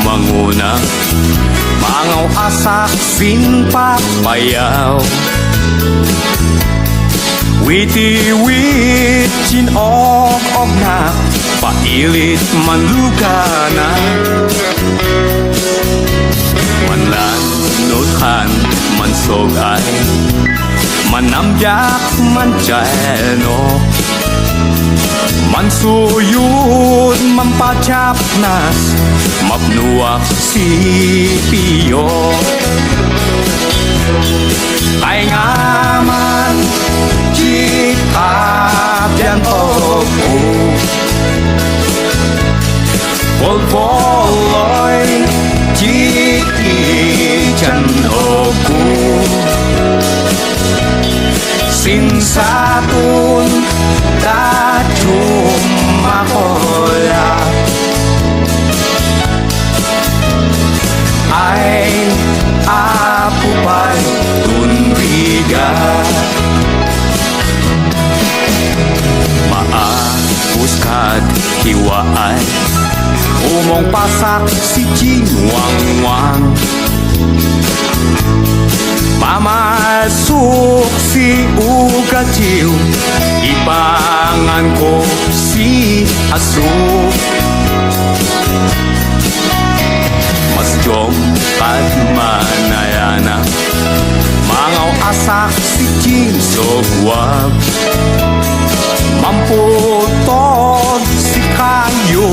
manguna mangaw asak sinpapayaw witi-wit cinog-og na pailit manlugana manlanuthan mansogay manambyak manjano mansuyud mampacapnas mapnuak si piyo kay ngaman jika bian oku pol-poloy jiki jan oku sinsatun ta cuma hoya ay apupay tunbiga maapuskad hiwaay umong pasak si Jinwangwang pamasuk si Ugajiw ipangan ko si Asu mas jom kad manayana mangaw asak si Jinsogwag mamputod si kayo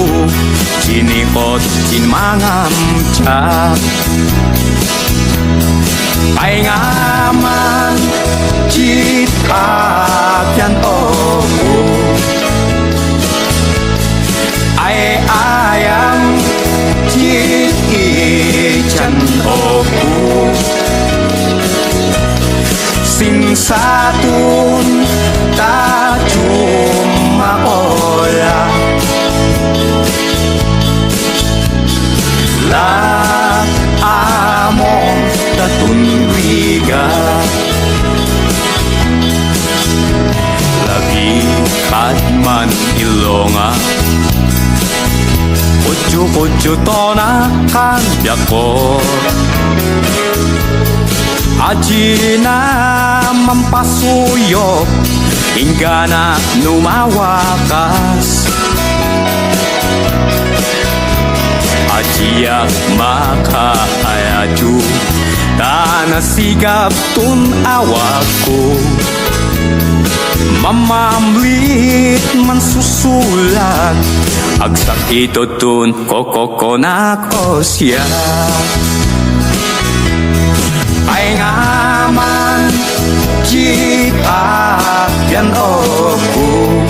cinikot cinmangamcak ay ngaman jika pian oku ay ayam jiki jan oku sing satun ta cuma oya la among tatunwiga lagi kadman ilonga kucu-kucu tona kan biako ajina mampasuyok hingga na numawakas ajiak maka ayaju tanah sigap tun awakku mamamlit mansusulat agsak ito tun kokokonak osya ay ngaman jika pian oku